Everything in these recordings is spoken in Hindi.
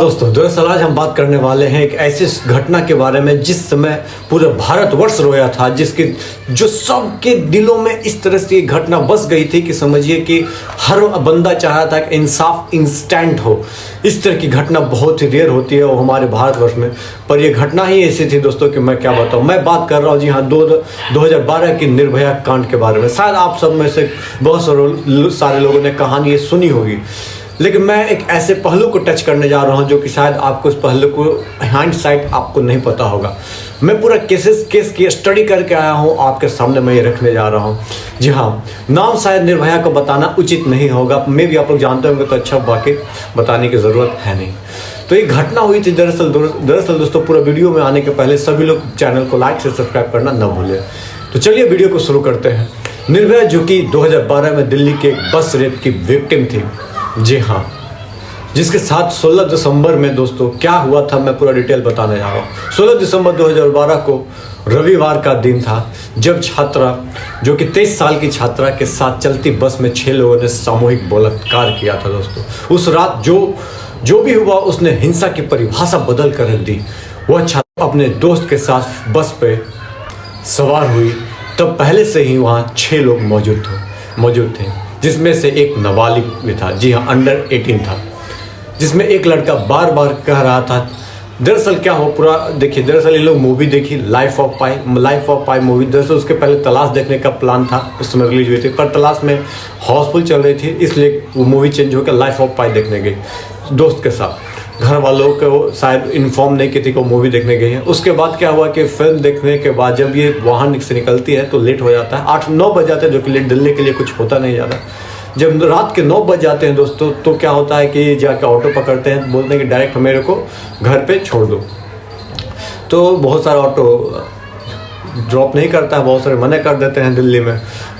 दोस्तों दरअसल आज हम बात करने वाले हैं एक ऐसी घटना के बारे में जिस समय पूरा भारतवर्ष रोया था, जिसके जो सबके दिलों में इस तरह से ये घटना बस गई थी कि समझिए कि हर बंदा चाह रहा था कि इंसाफ इंस्टेंट हो। इस तरह की घटना बहुत ही रेयर होती है वो हमारे भारतवर्ष में, पर ये घटना ही ऐसी थी दोस्तों कि मैं क्या बताऊँ। मैं बात कर रहा हूँ जी हाँ 2012 की निर्भया कांड के बारे में। शायद आप सब में से बहुत सारे लोगों ने कहानी ये सुनी होगी, लेकिन मैं एक ऐसे पहलू को टच करने जा रहा हूं जो कि शायद आपको इस पहलू को हाइंडसाइट आपको नहीं पता होगा। मैं पूरा केस की स्टडी करके आया हूं, आपके सामने मैं ये रखने जा रहा हूं। जी हाँ, नाम शायद निर्भया को बताना उचित नहीं होगा, मे भी आप लोग जानते होंगे तो अच्छा, बाकी बताने की ज़रूरत है नहीं। तो ये घटना हुई थी दरअसल दोस्तों। पूरा वीडियो में आने के पहले सभी लोग चैनल को लाइक से सब्सक्राइब करना न भूलें। तो चलिए वीडियो को शुरू करते हैं। निर्भया जो कि 2012 में दिल्ली के एक बस रेप की विक्टिम थी, जी हाँ, जिसके साथ 16 दिसंबर में दोस्तों क्या हुआ था मैं पूरा डिटेल बताने जा रहा हूँ। 16 दिसंबर 2012 को रविवार का दिन था, जब छात्रा जो कि 23 साल की छात्रा के साथ चलती बस में 6 लोगों ने सामूहिक बलात्कार किया था दोस्तों। उस रात जो भी हुआ उसने हिंसा की परिभाषा बदल कर रख दी। वह छात्रा अपने दोस्त के साथ बस पे सवार हुई, तब पहले से ही वहाँ 6 लोग मौजूद थे, जिसमें से एक नाबालिग भी था, जी हाँ अंडर 18 था, जिसमें एक लड़का बार बार कह रहा था। दरअसल क्या हो पूरा देखिए, दरअसल ये लोग मूवी देखी लाइफ ऑफ पाई मूवी। दरअसल उसके पहले तलाश देखने का प्लान था, उस समय रिलीज हुई थी, पर तलाश में हाउसफुल चल रही थी, इसलिए वो मूवी चेंज होकर लाइफ ऑफ पाई देखने गई दोस्त के साथ। घर वालों को शायद इन्फॉर्म नहीं की थी कि वो मूवी देखने गई है। उसके बाद क्या हुआ कि फिल्म देखने के बाद जब ये वहाँ से निकलती है तो लेट हो जाता है, 8-9 बज जाते हैं, जो कि लेट दिल्ली के लिए कुछ होता नहीं ज़्यादा। जब रात के 9 बज जाते हैं दोस्तों, तो क्या होता है कि जाके ऑटो पकड़ते हैं, बोलते हैं कि डायरेक्ट मेरे को घर पे छोड़ दो। तो बहुत सारा ऑटो ड्रॉप नहीं करता है, बहुत सारे मना कर देते हैं दिल्ली में।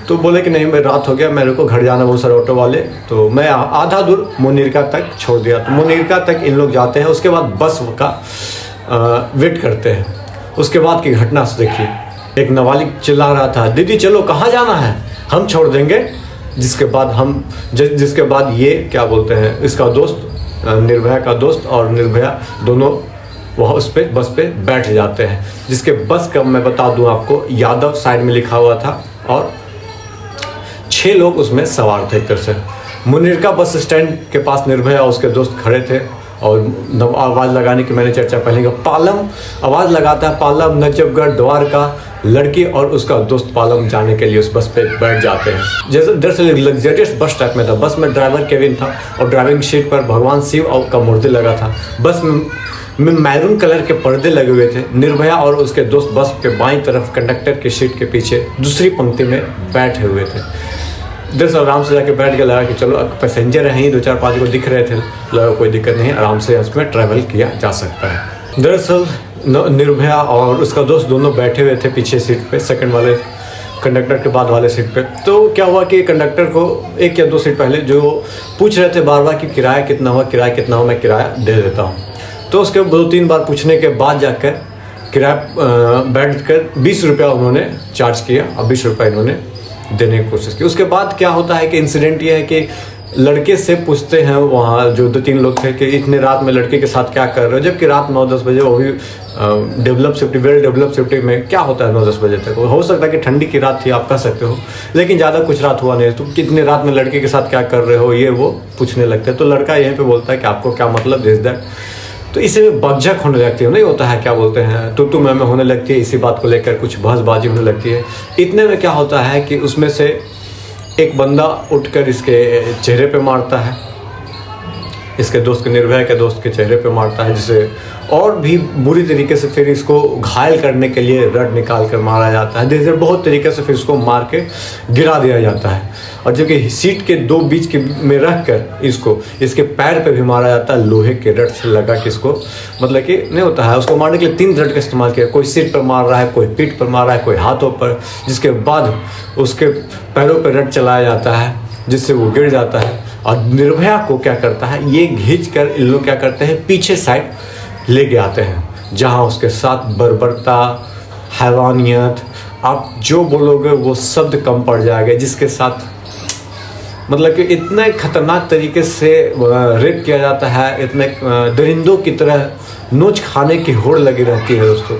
तो बोले कि नहीं मैं रात हो गया, मेरे को घर जाना, बहुत सारे ऑटो वाले। तो मैं आधा दूर मुनीरका तक छोड़ दिया। तो मुनीरका तक इन लोग जाते हैं, उसके बाद बस का वेट करते हैं। उसके बाद की घटना से देखिए, एक नाबालिग चिल्ला रहा था, दीदी चलो कहाँ जाना है, हम छोड़ देंगे। जिसके बाद ये क्या बोलते हैं, इसका दोस्त निर्भया का दोस्त और निर्भया दोनों वह उस पे बस पे बैठ जाते हैं, जिसके बस का मैं बता दूं आपको यादव साइड में लिखा हुआ था और 6 लोग उसमें सवार थे। एक तरह से मुनीरका बस स्टैंड के पास निर्भया और उसके दोस्त खड़े थे और आवाज़ लगाने की मैंने चर्चा पहले की। पालम आवाज़ लगाता है, पालम नजफगढ़ द्वारका। लड़की और उसका दोस्त पालम जाने के लिए उस बस पे बैठ जाते हैं। जैसे दरअसल लग्जरियस बस टाइप में था। बस में ड्राइवर केविन था और ड्राइविंग सीट पर भगवान शिव और का मूर्ति लगा था। बस में मैरून कलर के पर्दे लगे हुए थे। निर्भया और उसके दोस्त बस के बाईं तरफ कंडक्टर की सीट के पीछे दूसरी पंक्ति में बैठे हुए थे। दरअसल आराम से जाके बैठ के लगा कि चलो पैसेंजर हैं ही, 2-4-5 को दिख रहे थे, लगा कोई दिक्कत नहीं, आराम से इसमें ट्रैवल किया जा सकता है। दरअसल निर्भया और उसका दोस्त दोनों बैठे हुए थे पीछे सीट पे, सेकंड वाले कंडक्टर के बाद वाले सीट पे। तो क्या हुआ कि कंडक्टर को 1 या 2 सीट पहले जो पूछ रहे थे बार बार कि किराया कितना हुआ, मैं किराया दे देता हूँ। तो उसके 2-3 बार पूछने के बाद जाकर किराया बैठ कर 20 रुपया उन्होंने चार्ज किया और 20 रुपये इन्होंने देने की कोशिश की। उसके बाद क्या होता है कि इंसिडेंट ये है कि लड़के से पूछते हैं वहाँ जो 2-3 लोग थे कि इतने रात में लड़के के साथ क्या कर रहे हो, जबकि रात 9-10 बजे, वो भी वेल डेवलप सिटी में क्या होता है 9-10 बजे तक। हो सकता है कि ठंडी की रात थी, आप कह सकते हो, लेकिन ज़्यादा कुछ रात हुआ नहीं। तो कितने रात में लड़के के साथ क्या कर रहे हो, ये वो पूछने लगते हैं। तो लड़का यहीं पे बोलता है कि आपको क्या मतलब दिस दैट। तो इसी में बकझक होने लगती है, नहीं होता है क्या बोलते हैं, तू मैं होने लगती है, इसी बात को लेकर कुछ बहसबाजी होने लगती है। इतने में क्या होता है कि उसमें से एक बंदा उठकर इसके चेहरे पे मारता है, इसके दोस्त के, निर्भया के दोस्त के चेहरे पे मारता है, जिसे और भी बुरी तरीके से फिर इसको घायल करने के लिए रड निकाल कर मारा जाता है। जैसे बहुत तरीके से फिर इसको मार के गिरा दिया जाता है, और जबकि सीट के 2 बीच के में रख कर इसके पैर पे भी मारा जाता है, लोहे के रड से लगा के इसको, मतलब कि नहीं होता है, उसको मारने के लिए 3 रड का इस्तेमाल किया। कोई सिर पर मार रहा है, कोई पीठ पर मार रहा है, कोई हाथों पर, जिसके बाद उसके पैरों पर रड चलाया जाता है, जिससे वो गिर जाता है। और निर्भया को क्या करता है, ये खींच कर इन लोग क्या करते हैं, पीछे साइड लेके आते हैं, जहाँ उसके साथ बर्बरता, हैवानियत, आप जो बोलोगे वो शब्द कम पड़ जाएगा, जिसके साथ मतलब कि इतने खतरनाक तरीके से रेप किया जाता है, इतने दरिंदों की तरह नोच खाने की होड़ लगी रहती है दोस्तों।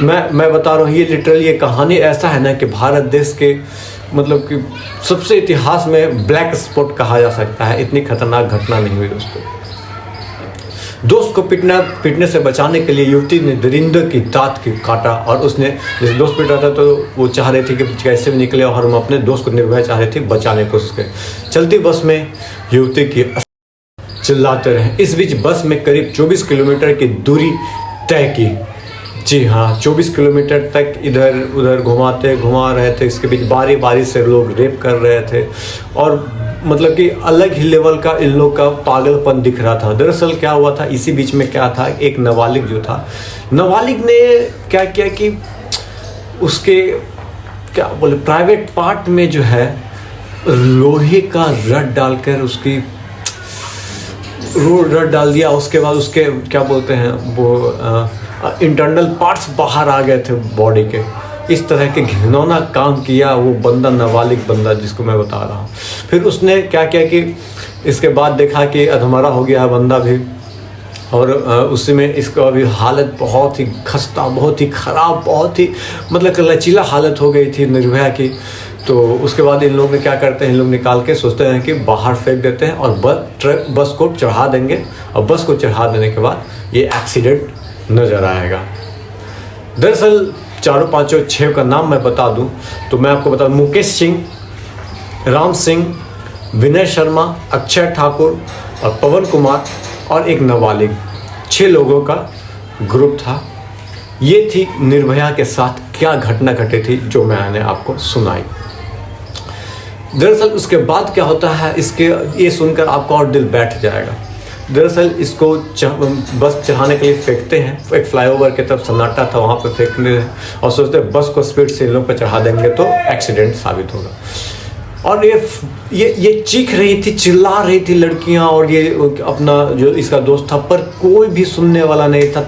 मैं बता रहा हूँ, ये लिटरली ये कहानी ऐसा है ना कि भारत देश के मतलब कि सबसे इतिहास में ब्लैक स्पॉट कहा जा सकता है। इतनी खतरनाक घटना नहीं हुई दोस्तों। दोस्त को पीटने से बचाने के लिए युवती ने दरिंदे की दांत की काटा, और उसने जैसे दोस्त पीट रहा था तो वो चाह रही थी कि कैसे भी निकले, और हम अपने दोस्त को निर्भय चाह रहे थे बचाने की कोशिश करें। चलती बस में युवती की चिल्लाते रहे। इस बीच बस में करीब 24 किलोमीटर की दूरी तय की। जी हाँ, 24 किलोमीटर तक इधर उधर घुमा रहे थे। इसके बीच बारी बारी से लोग रेप कर रहे थे, और मतलब कि अलग ही लेवल का इन लोग का पागलपन दिख रहा था। दरअसल क्या हुआ था, इसी बीच में क्या था, एक नाबालिग जो था, नाबालिग ने क्या किया कि उसके क्या बोले प्राइवेट पार्ट में जो है लोहे का रड डालकर उसकी रड डाल दिया। उसके बाद उसके क्या बोलते हैं वो इंटरनल पार्ट्स बाहर आ गए थे बॉडी के। इस तरह के घिनौना काम किया वो बंदा, नाबालिग बंदा जिसको मैं बता रहा हूँ। फिर उसने क्या किया कि इसके बाद देखा कि अधमरा हो गया है बंदा भी, और उसी में इसका अभी हालत बहुत ही खस्ता, बहुत ही ख़राब, बहुत ही मतलब लचीला हालत हो गई थी निर्भया की। तो उसके बाद इन लोग ने क्या करते हैं, इन लोग निकाल के सोचते हैं कि बाहर फेंक देते हैं और बस को चढ़ा देंगे, और बस को चढ़ा देने के बाद ये एक्सीडेंट नज़र आएगा। दरअसल चारों पांचों 6 का नाम मैं बता दूं तो मैं आपको बता दूं, मुकेश सिंह, राम सिंह, विनय शर्मा, अक्षय ठाकुर और पवन कुमार और एक नाबालिग, 6 लोगों का ग्रुप था। ये थी निर्भया के साथ क्या घटना घटी थी जो मैंने आपको सुनाई। दरअसल उसके बाद क्या होता है, इसके ये सुनकर आपका और दिल बैठ जाएगा। दरअसल इसको बस चढ़ाने के लिए फेंकते हैं, एक फ्लाईओवर की तरफ सन्नाटा था, वहाँ पे फेंकने और सोचते हैं बस को स्पीड से इन लोग पर चढ़ा देंगे तो एक्सीडेंट साबित होगा। और ये चीख रही थी, चिल्ला रही थी लड़कियाँ, और ये अपना जो इसका दोस्त था, पर कोई भी सुनने वाला नहीं था।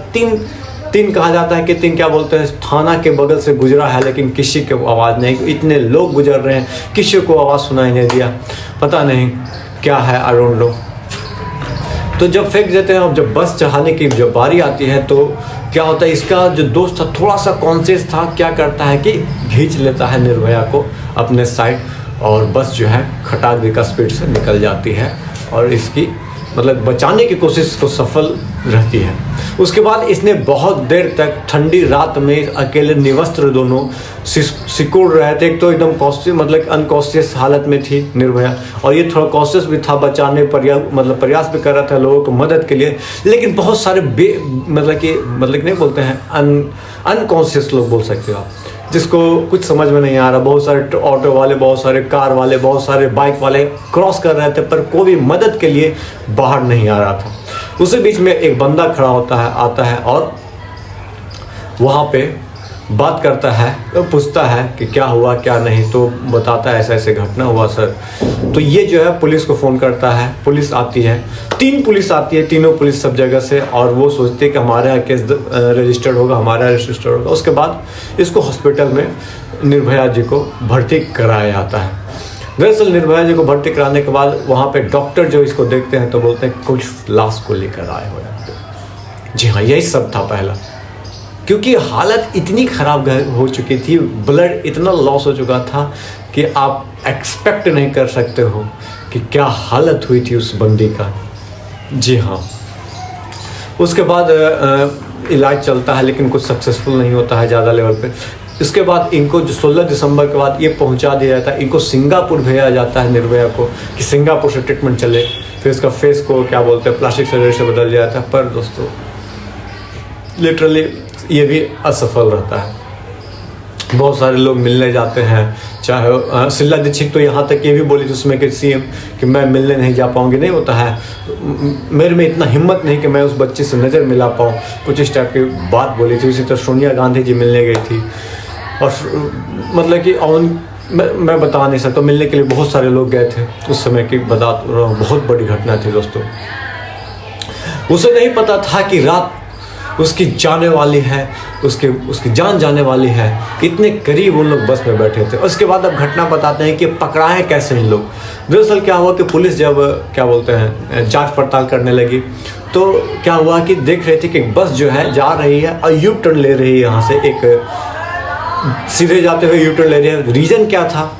तीन कहा जाता है कि 3 क्या बोलते हैं, थाना के बगल से गुजरा है लेकिन किसी को आवाज़ नहीं। इतने लोग गुजर रहे हैं, किसी को आवाज़ सुनाई नहीं दिया। पता नहीं क्या है, आई डोंट नो। तो जब फेंक देते हैं, अब जब बस चढ़ाने की जब बारी आती है तो क्या होता है, इसका जो दोस्त था थोड़ा सा कॉन्शियस था, क्या करता है कि खींच लेता है निर्भया को अपने साइड, और बस जो है खटाक दी का स्पीड से निकल जाती है और इसकी मतलब बचाने की कोशिश को सफल रहती है। उसके बाद इसने बहुत देर तक ठंडी रात में अकेले निवस्त्र दोनों सिकुड़ रहे थे। एक तो एकदम कॉन्शियस मतलब अनकॉन्शियस हालत में थी निर्भया, और ये थोड़ा कॉन्शियस भी था, बचाने प्रयास भी कर रहा था लोगों को मदद के लिए, लेकिन बहुत सारे मतलब नहीं बोलते हैं अनकॉन्शियस लोग बोल सकते हो आप, जिसको कुछ समझ में नहीं आ रहा। बहुत सारे ऑटो वाले, बहुत सारे कार वाले, बहुत सारे बाइक वाले क्रॉस कर रहे थे, पर कोई भी मदद के लिए बाहर नहीं आ रहा था। उसी बीच में एक बंदा खड़ा आता है और वहाँ पे बात करता है, तो पूछता है कि क्या हुआ क्या नहीं, तो बताता है ऐसा ऐसे घटना हुआ सर। तो ये जो है पुलिस को फ़ोन करता है, पुलिस आती है, 3 पुलिस आती है, तीनों पुलिस सब जगह से, और वो सोचते हैं कि हमारे यहाँ केस रजिस्टर्ड होगा, हमारे यहाँ रजिस्टर्ड होगा। उसके बाद इसको हॉस्पिटल में निर्भया जी को भर्ती कराया जाता है। दरअसल निर्भया जी को भर्ती कराने के बाद वहाँ पे डॉक्टर जो इसको देखते हैं तो बोलते हैं कुछ लाश को लेकर आए हो यहाँ पे। जी हाँ, यही सब था पहला, क्योंकि हालत इतनी ख़राब हो चुकी थी, ब्लड इतना लॉस हो चुका था कि आप एक्सपेक्ट नहीं कर सकते हो कि क्या हालत हुई थी उस बंदी का। जी हाँ, उसके बाद इलाज चलता है लेकिन कुछ सक्सेसफुल नहीं होता है ज़्यादा लेवल पे। इसके बाद इनको जो 16 दिसंबर के बाद ये पहुंचा दिया जाता है, इनको सिंगापुर भेजा जाता है निर्भया को कि सिंगापुर से ट्रीटमेंट चले। फिर इसका फेस को क्या बोलते हैं प्लास्टिक सर्जरी से बदल दिया जाता है, पर दोस्तों लिटरली ये भी असफल रहता है। बहुत सारे लोग मिलने जाते हैं, चाहे शीला दीक्षित तो यहाँ तक ये भी बोली थी उसमें कि सीएम कि मैं मिलने नहीं जा पाऊँगी, नहीं होता है, मेरे में इतना हिम्मत नहीं कि मैं उस बच्चे से नज़र मिला पाऊँ, कुछ इस टाइप की बात बोली थी। इसी तरह सोनिया गांधी जी मिलने गई थी, और मतलब कि मैं बता नहीं सकता, मिलने के लिए बहुत सारे लोग गए थे उस समय की बहुत बड़ी घटना थी दोस्तों। उसे नहीं पता था कि रात उसकी जाने वाली है, उसकी जान जाने वाली है। इतने करीब उन लोग बस में बैठे थे। उसके बाद अब घटना बताते हैं कि पकड़ाए कैसे इन लोग। दरअसल क्या हुआ कि पुलिस जब क्या बोलते हैं जांच पड़ताल करने लगी तो क्या हुआ कि देख रहे थे कि बस जो है जा रही है और यू टर्न ले रही है, यहाँ से एक सीधे जाते हुए यू टर्न ले रही है। रीज़न क्या था?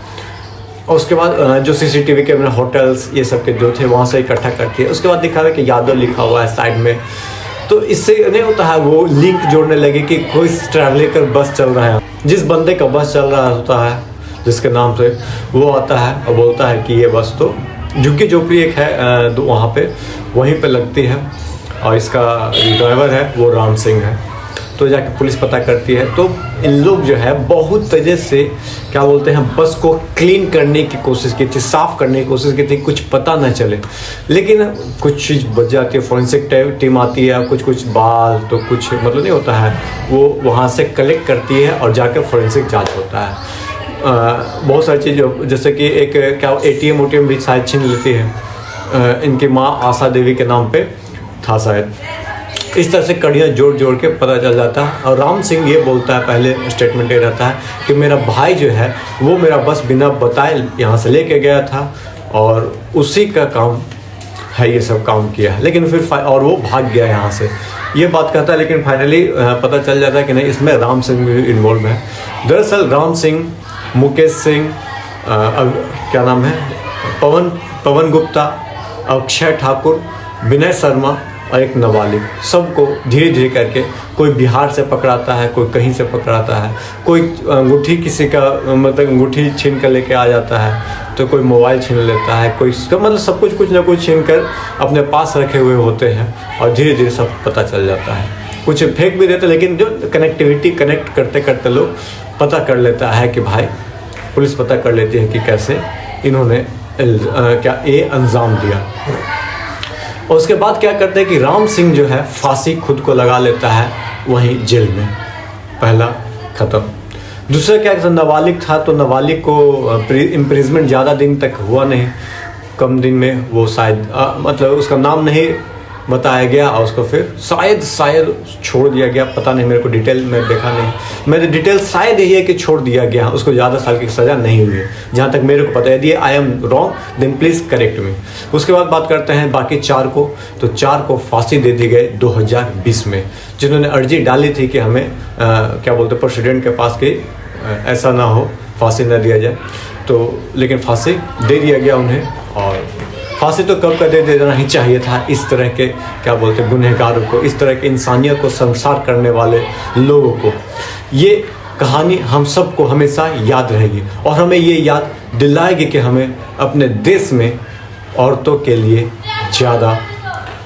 और उसके बाद जो सीसीटीवी कैमरा, होटल्स ये सब के जो थे वहाँ से इकट्ठा करती है। उसके बाद दिखा हुआ कि यादव लिखा हुआ है साइड में। तो इससे नहीं होता है, वो लिंक जोड़ने लगे कि कोई ट्रैवलर बस चल रहा है। जिस बंदे का बस चल रहा होता है, जिसके नाम से वो आता है और बोलता है कि ये बस तो झुग्गी झोपड़ी एक है वहाँ पे, वहीं पे लगती है और इसका ड्राइवर है वो राम सिंह है। तो जाके पुलिस पता करती है तो इन लोग जो है बहुत तेज़ी से क्या बोलते हैं बस को क्लीन करने की कोशिश की थी, साफ़ करने की कोशिश की थी, कुछ पता न चले। लेकिन कुछ चीज़ बच जाती है, फॉरेंसिक टीम आती है, कुछ बाल तो कुछ मतलब नहीं होता है, वो वहाँ से कलेक्ट करती है और जाकर फॉरेंसिक जाँच होता है। बहुत सारी चीज़ जैसे कि एक क्या ATM भी शायद छीन लेती है। इनकी माँ आशा देवी के नाम पे था शायद। इस तरह से कड़ियाँ जोड़ के पता चल जाता है। और राम सिंह ये बोलता है, पहले स्टेटमेंट ये रहता है कि मेरा भाई जो है वो मेरा बस बिना बताए यहाँ से लेके गया था और उसी का काम है ये सब काम किया है, लेकिन फिर और वो भाग गया यहाँ से, ये बात कहता है। लेकिन फाइनली पता चल जाता है कि नहीं, इसमें राम सिंह भी इन्वॉल्व है। दरअसल राम सिंह, मुकेश सिंह, क्या नाम है, पवन गुप्ता, अक्षय ठाकुर, विनय शर्मा और एक नाबालिग, सबको धीरे धीरे करके कोई बिहार से पकड़ाता है, कोई कहीं से पकड़ाता है, कोई अंगूठी किसी का मतलब अंगूठी छीन कर लेके आ जाता है, तो कोई मोबाइल छीन लेता है, कोई मतलब सब कुछ ना कुछ छीन कर अपने पास रखे हुए होते हैं और धीरे धीरे सब पता चल जाता है। कुछ फेंक भी देते, लेकिन जो कनेक्ट करते करते लोग पता कर लेता है कि भाई, पुलिस पता कर लेती है कि कैसे इन्होंने क्या ये अंजाम दिया। और उसके बाद क्या करते हैं कि राम सिंह जो है फांसी खुद को लगा लेता है वहीं जेल में। पहला ख़त्म। दूसरा क्या, नाबालिग था तो नाबालिग को इम्प्रिजमेंट ज़्यादा दिन तक हुआ नहीं, कम दिन में वो शायद मतलब उसका नाम नहीं बताया गया और उसको फिर शायद छोड़ दिया गया, पता नहीं, मेरे को डिटेल में देखा नहीं। मेरे डिटेल शायद यही है कि छोड़ दिया गया, उसको ज़्यादा साल की सज़ा नहीं हुई है जहाँ तक मेरे को पता है। यदि I am wrong then please correct me. उसके बाद बात करते हैं बाकी 4 को, तो 4 को फांसी दे दी गई 2020 में, जिन्होंने अर्जी डाली थी कि हमें क्या बोलते प्रेसिडेंट के पास कि ऐसा ना हो, फांसी न दिया जाए, तो लेकिन फांसी दे दिया गया उन्हें। और फांसी तो कब का दे देना ही चाहिए था इस तरह के क्या बोलते गुनहगारों को, इस तरह के इंसानियत को संसार करने वाले लोगों को। ये कहानी हम सबको हमेशा याद रहेगी और हमें ये याद दिलाएगी कि हमें अपने देश में औरतों के लिए ज़्यादा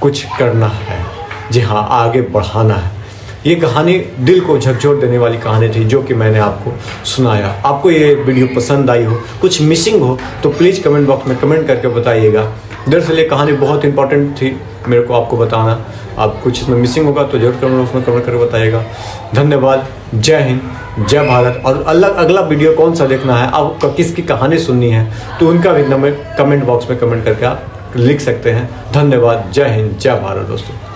कुछ करना है, जी हाँ, आगे बढ़ाना है। ये कहानी दिल को झकझोर देने वाली कहानी थी जो कि मैंने आपको सुनाया। आपको ये वीडियो पसंद आई हो, कुछ मिसिंग हो तो प्लीज़ कमेंट बॉक्स में कमेंट करके बताइएगा। दरअसल ये कहानी बहुत इंपॉर्टेंट थी मेरे को आपको बताना। आप कुछ इसमें मिसिंग होगा तो जरूर कमेंट बॉक्स में कमेंट करके बताइएगा। धन्यवाद। जय हिंद, जय भारत। और अगला वीडियो कौन सा देखना है, आपको किसकी कहानी सुननी है, तो उनका भी कमेंट बॉक्स में कमेंट करके आप लिख सकते हैं। धन्यवाद। जय हिंद, जय भारत दोस्तों।